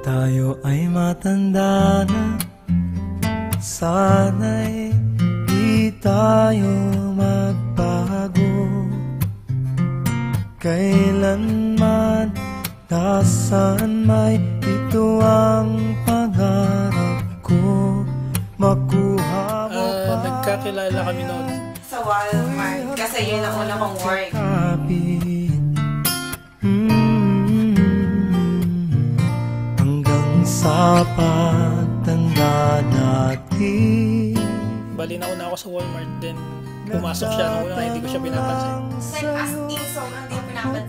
tayo ay matanda na, sana'y di tayo magbago. Kailanman, nasaan may ito ang pangarap ko, makuha mo pa. Nagkakilala kami noon sa Walmart kasi yun ang una kong work. Hanggang sa pagtanda natin. Bali na una ako sa Walmart, then pumasok siya nung una, hindi ko siya pinapansin. Then as in, sobrang hindi ko pinapansin.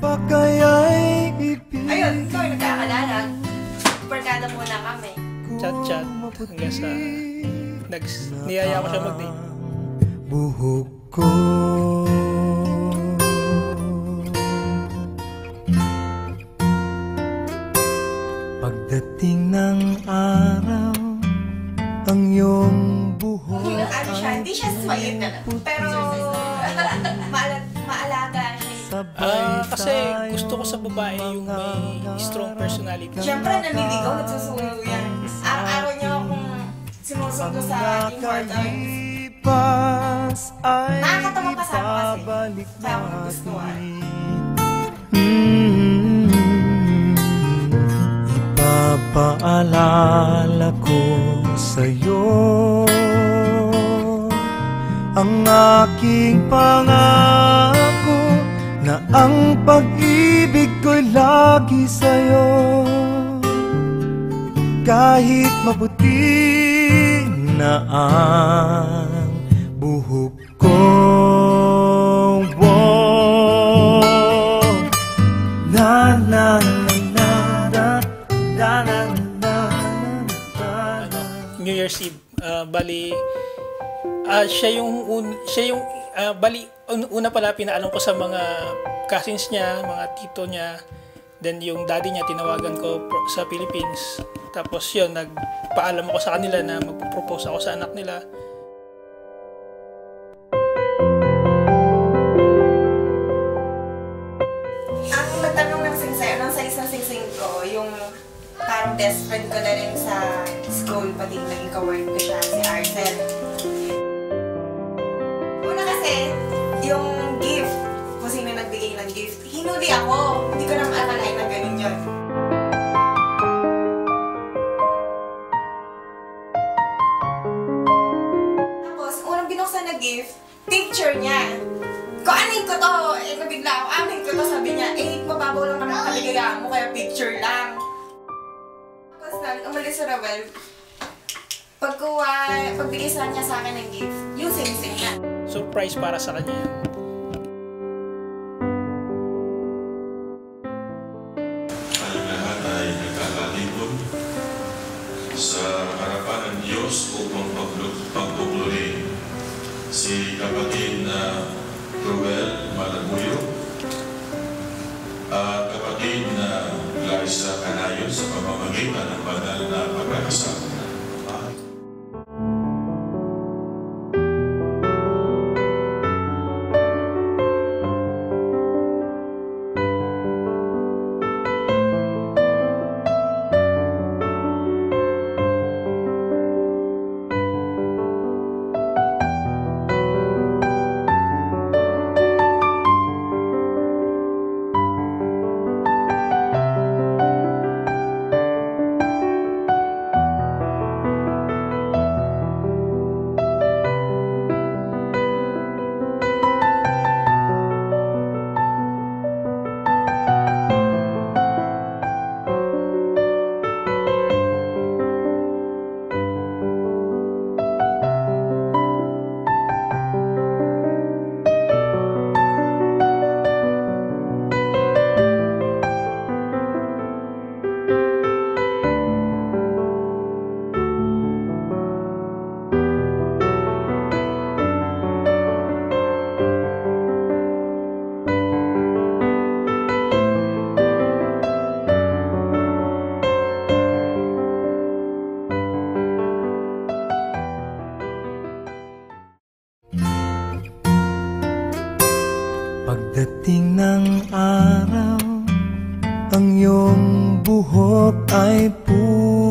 Ayun, ikaw yung nagkakalala. Barkada muna kami. Chat-chat hanggang sa niyaya ko siya mag-date. Buhok ko pagdating ng araw, ang iyong buhok Ano siya, hindi siya sweet na pero maalaga siya. Kasi gusto ko sa babae yung may strong personality. Siyempre, naniligaw, nagsusulo yan. Araw-araw niya akong sinusundo sa aking heart arms. Nakakatawa pa sa ako kasi. Kaya ako nagustuhan. Ipapaalala ko sa'yo ang aking pangako na ang pag-ibig ko'y lagi sa'yo. Kahit maputi na ang buhok ko, na na na na na na na. New Year's Eve, bali siya yung una pala pinaalam ko sa mga cousins niya, mga tito niya. Then yung daddy niya tinawagan ko sa Philippines. Tapos yun, nagpaalam ako sa kanila na magpo-propose ako sa anak nila. Ang matanong ng singsay, anong size ng singsing ko, yung parang best friend ko na rin sa school, pati naging ka-work ko siya, si Arcel. Una kasi, yung gift, kung sino nagbigay ng gift, hinuli ako. Hindi ko na maakalain na ganun yun. Tapos, unang binuksan na gift, picture niya. Kung anin ko to, nabigla ako, anin ko to, sabi niya, mababaw lang naman ang kaligayahan mo, kaya picture lang. Tapos umalis sa Ravel, pagbigay sa niya sa akin ng gift, yung sing-sing na. Surprise para sa kanya yan. Tayong lahat ay nagkakaligod sa harapan ng Diyos upang pagpupuri si kapatid na Ruel Malabuyo at kapatid na Larissa Canayo sa pamamagitan ng banal na pagkakasama. Pagdating ng araw, ang iyong buhok ay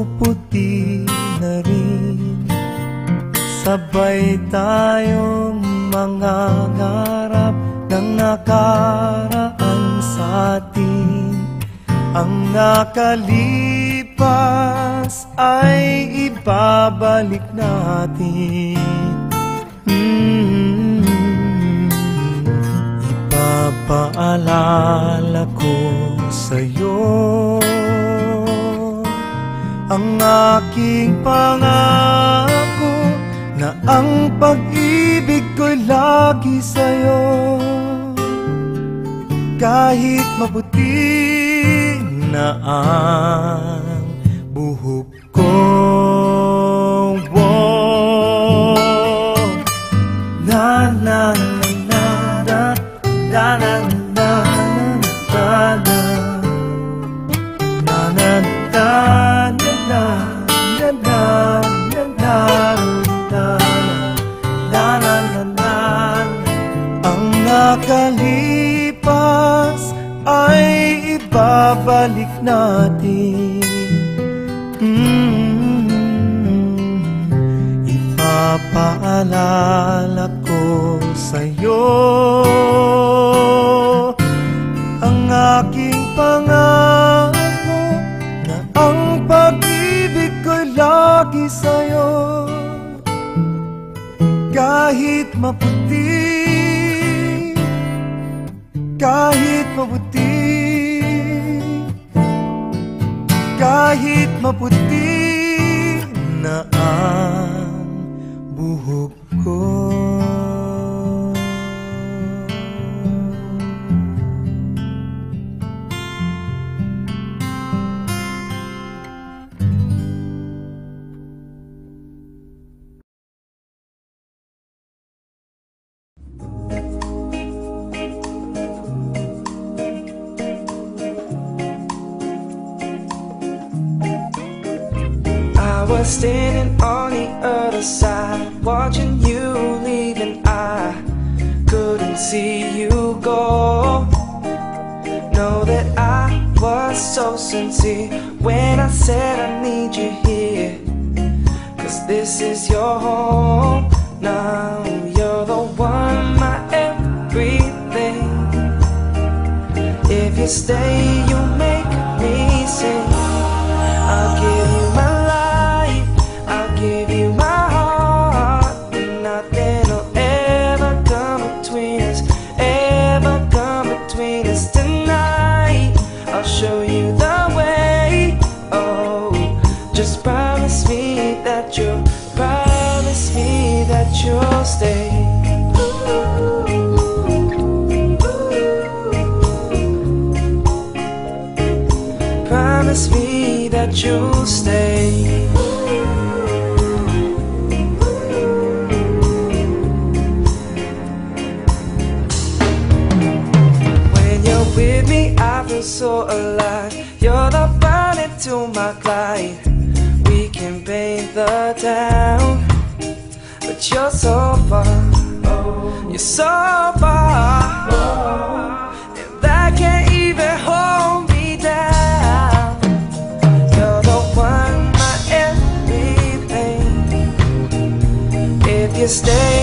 puputi na rin. Sabay tayong mangangarap ng nakaraan sa atin. Ang nakalipas ay ibabalik natin. Ipapaalala ko sa'yo ang aking pangako na ang pag-ibig ko'y lagi sa'yo. Kahit maputi na ang buhok ko, na na na na na na na na na ang nakalipas ay ibabalik natin. Ipapaalala ko sa'yo ang aking pangako na ang pag-ibig ko'y lagi sa'yo. Kahit maputi, kahit maputi, kahit maputi na ang buhok ko. I was standing on the other side, watching you leave, and I couldn't see you go. Know that I was so sincere when I said I need you here, 'cause this is your home. Now you're the one, my everything. If you stay, you make me sing. I'll give you my life, I'll give you my heart, and nothing will ever come between us, ever come between us tonight. I'll show you the way, oh, just promise me that you'll stay. Promise me that you'll stay. When you're with me, I feel so alive. You're the Bonnie to my Clyde. We can paint the town, but you're so far, you're so far, and I can't even hold me down. You're the one, my everything. If you stay,